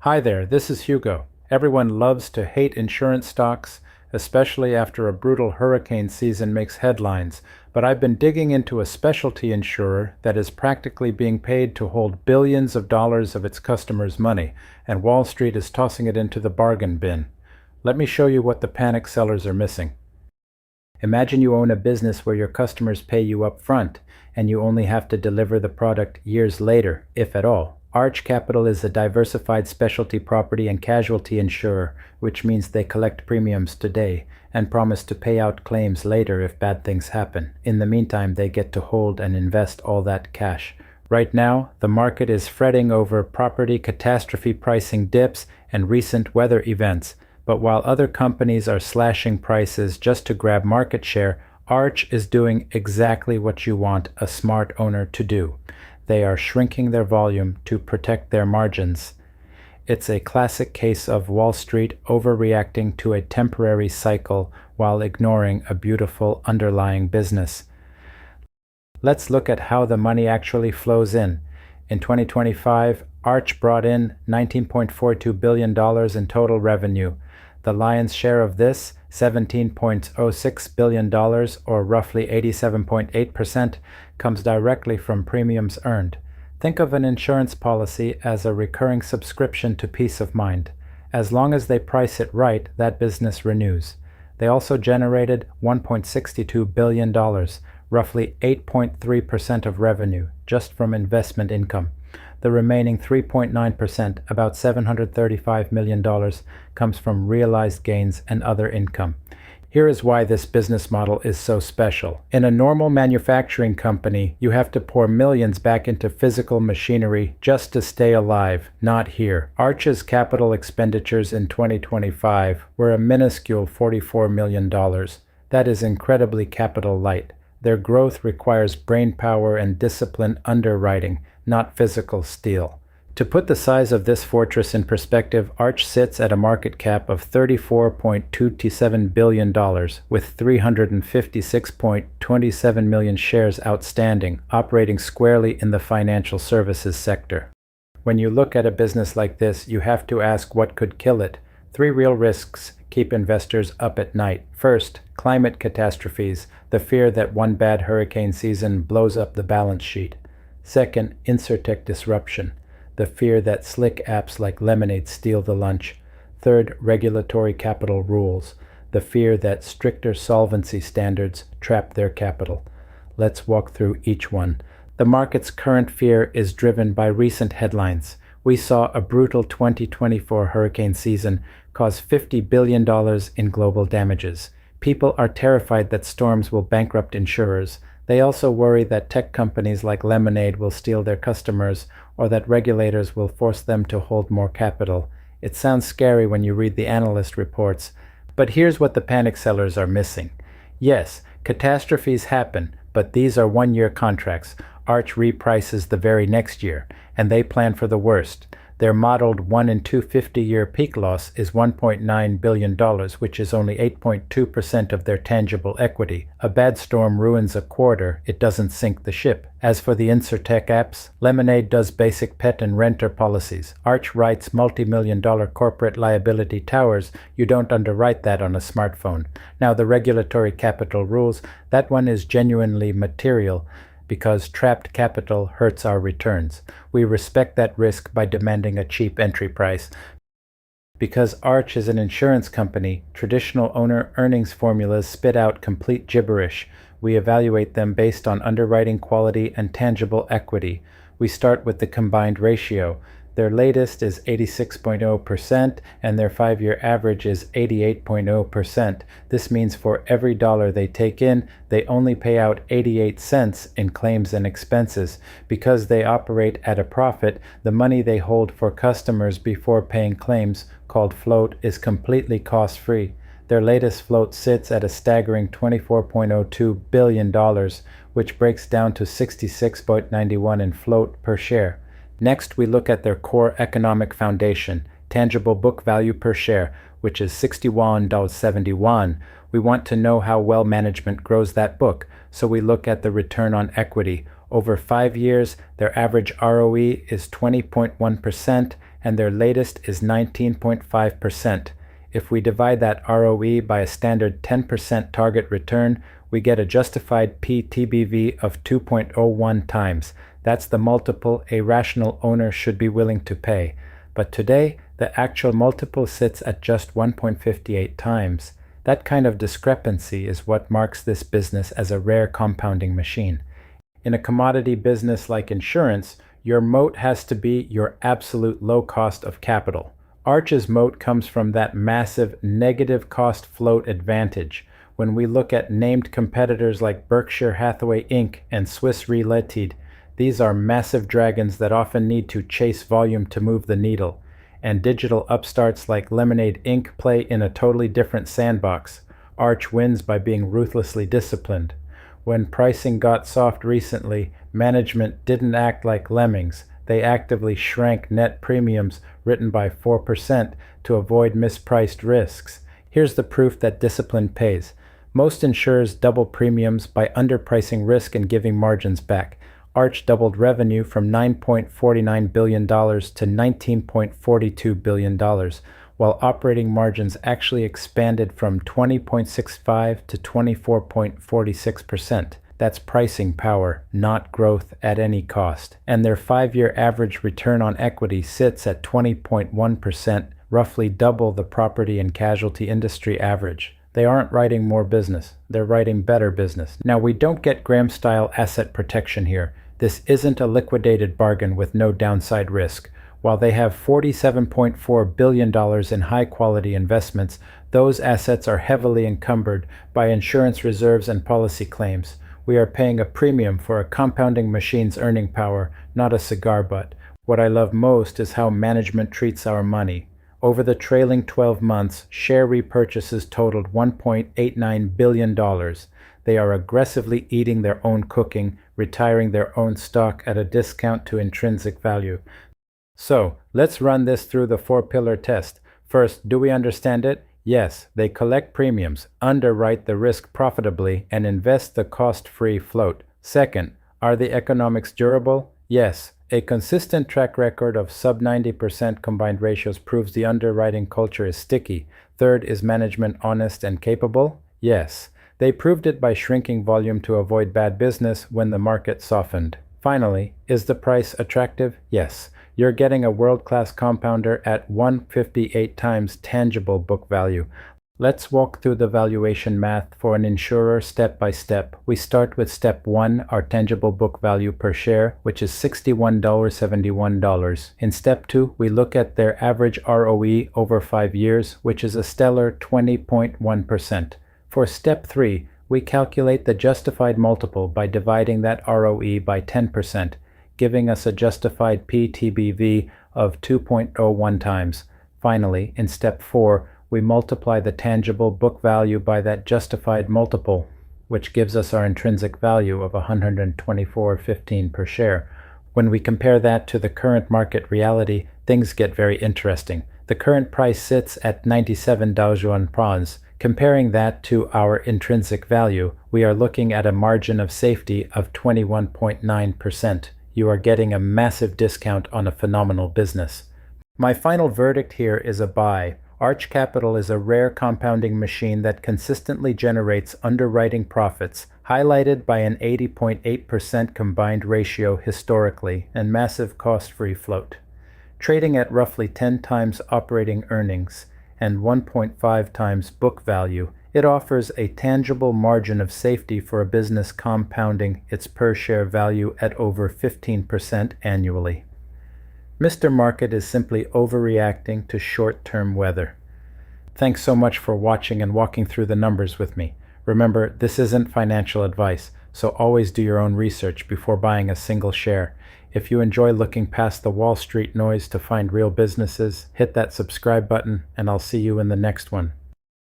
Hi there, this is Hugo. Everyone loves to hate insurance stocks, especially after a brutal hurricane season makes headlines, but I've been digging into a specialty insurer that is practically being paid to hold billions of dollars of its customers' money, and Wall Street is tossing it into the bargain bin. Let me show you what the panic sellers are missing. Imagine you own a business where your customers pay you up front, and you only have to deliver the product years later, if at all. Arch Capital is a diversified specialty property and casualty insurer, which means they collect premiums today and promise to pay out claims later if bad things happen. In the meantime, they get to hold and invest all that cash. Right now, the market is fretting over property catastrophe pricing dips and recent weather events. But while other companies are slashing prices just to grab market share, Arch is doing exactly what you want a smart owner to do. They are shrinking their volume to protect their margins. It's a classic case of Wall Street overreacting to a temporary cycle while ignoring a beautiful underlying business. Let's look at how the money actually flows in. In 2025, Arch brought in $19.42 billion in total revenue. The lion's share of this, $17.06 billion, or roughly 87.8%, comes directly from premiums earned. Think of an insurance policy as a recurring subscription to peace of mind. As long as they price it right, that business renews. They also generated $1.62 billion, roughly 8.3% of revenue, just from investment income. The remaining 3.9%, about $735 million, comes from realized gains and other income. Here is why this business model is so special. In a normal manufacturing company, you have to pour millions back into physical machinery just to stay alive. Not here. Arch's capital expenditures in 2025 were a minuscule $44 million. That is incredibly capital light. Their growth requires brainpower and disciplined underwriting, not physical steel. To put the size of this fortress in perspective, Arch sits at a market cap of $34.27 billion, with 356.27 million shares outstanding, operating squarely in the financial services sector. When you look at a business like this, you have to ask what could kill it. 3 real risks keep investors up at night. First, climate catastrophes, the fear that one bad hurricane season blows up the balance sheet. Second, insurtech disruption, the fear that slick apps like Lemonade steal the lunch. Third, regulatory capital rules, the fear that stricter solvency standards trap their capital. Let's walk through each one. The market's current fear is driven by recent headlines. We saw a brutal 2024 hurricane season cause $50 billion in global damages. People are terrified that storms will bankrupt insurers. They also worry that tech companies like Lemonade will steal their customers, or that regulators will force them to hold more capital. It sounds scary when you read the analyst reports, but here's what the panic sellers are missing. Yes, catastrophes happen, but these are one-year contracts. Arch reprices the very next year, and they plan for the worst. Their modeled 1 in 250-year peak loss is $1.9 billion, which is only 8.2% of their tangible equity. A bad storm ruins a quarter, it doesn't sink the ship. As for the insurtech apps, Lemonade does basic pet and renter policies. Arch writes multi-million-dollar corporate liability towers. You don't underwrite that on a smartphone. Now the regulatory capital rules, that one is genuinely material, because trapped capital hurts our returns. We respect that risk by demanding a cheap entry price. Because Arch is an insurance company, traditional owner earnings formulas spit out complete gibberish. We evaluate them based on underwriting quality and tangible equity. We start with the combined ratio. Their latest is 86.0%, and their 5-year average is 88.0%. This means for every dollar they take in, they only pay out 88 cents in claims and expenses. Because they operate at a profit, the money they hold for customers before paying claims, called float, is completely cost-free. Their latest float sits at a staggering $24.02 billion, which breaks down to 66.91 in float per share. Next, we look at their core economic foundation, tangible book value per share, which is $61.71. We want to know how well management grows that book, so we look at the return on equity. Over 5 years, their average ROE is 20.1%, and their latest is 19.5%. If we divide that ROE by a standard 10% target return, we get a justified P/TBV of 2.01 times. That's the multiple a rational owner should be willing to pay. But today, the actual multiple sits at just 1.58 times. That kind of discrepancy is what marks this business as a rare compounding machine. In a commodity business like insurance, your moat has to be your absolute low cost of capital. Arch's moat comes from that massive negative cost float advantage. When we look at named competitors like Berkshire Hathaway Inc. and Swiss Re Ltd., these are massive dragons that often need to chase volume to move the needle. And digital upstarts like Lemonade Inc. play in a totally different sandbox. Arch wins by being ruthlessly disciplined. When pricing got soft recently, management didn't act like lemmings. They actively shrank net premiums written by 4% to avoid mispriced risks. Here's the proof that discipline pays. Most insurers double premiums by underpricing risk and giving margins back. Arch doubled revenue from $9.49 billion to $19.42 billion, while operating margins actually expanded from 20.65% to 24.46%. That's pricing power, not growth at any cost. And their 5-year average return on equity sits at 20.1%, roughly double the property and casualty industry average. They aren't writing more business, they're writing better business. Now, we don't get Graham-style asset protection here. This isn't a liquidated bargain with no downside risk. While they have $47.4 billion in high-quality investments, those assets are heavily encumbered by insurance reserves and policy claims. We are paying a premium for a compounding machine's earning power, not a cigar butt. What I love most is how management treats our money. Over the trailing 12 months, share repurchases totaled $1.89 billion. They are aggressively eating their own cooking, retiring their own stock at a discount to intrinsic value. So, let's run this through the 4-pillar test. First, do we understand it? Yes, they collect premiums, underwrite the risk profitably, and invest the cost-free float. Second, are the economics durable? Yes. A consistent track record of sub-90% combined ratios proves the underwriting culture is sticky. Third, is management honest and capable? Yes. They proved it by shrinking volume to avoid bad business when the market softened. Finally, is the price attractive? Yes. You're getting a world-class compounder at 158 times tangible book value. Let's walk through the valuation math for an insurer step by step. We start with step 1, our tangible book value per share, which is $61.71. In step 2, we look at their average ROE over 5 years, which is a stellar 20.1%. For step 3, we calculate the justified multiple by dividing that ROE by 10%, giving us a justified P/TBV of 2.01 times. Finally, in step 4, we multiply the tangible book value by that justified multiple, which gives us our intrinsic value of $124.15 per share. When we compare that to the current market reality, things get very interesting. The current price sits at 97 Dow Prawns. Comparing that to our intrinsic value, we are looking at a margin of safety of 21.9%. You are getting a massive discount on a phenomenal business. My final verdict here is a buy. Arch Capital is a rare compounding machine that consistently generates underwriting profits, highlighted by an 80.8% combined ratio historically and massive cost-free float. Trading at roughly 10 times operating earnings and 1.5 times book value, it offers a tangible margin of safety for a business compounding its per-share value at over 15% annually. Mr. Market is simply overreacting to short-term weather. Thanks so much for watching and walking through the numbers with me. Remember, this isn't financial advice, so always do your own research before buying a single share. If you enjoy looking past the Wall Street noise to find real businesses, hit that subscribe button, and I'll see you in the next one.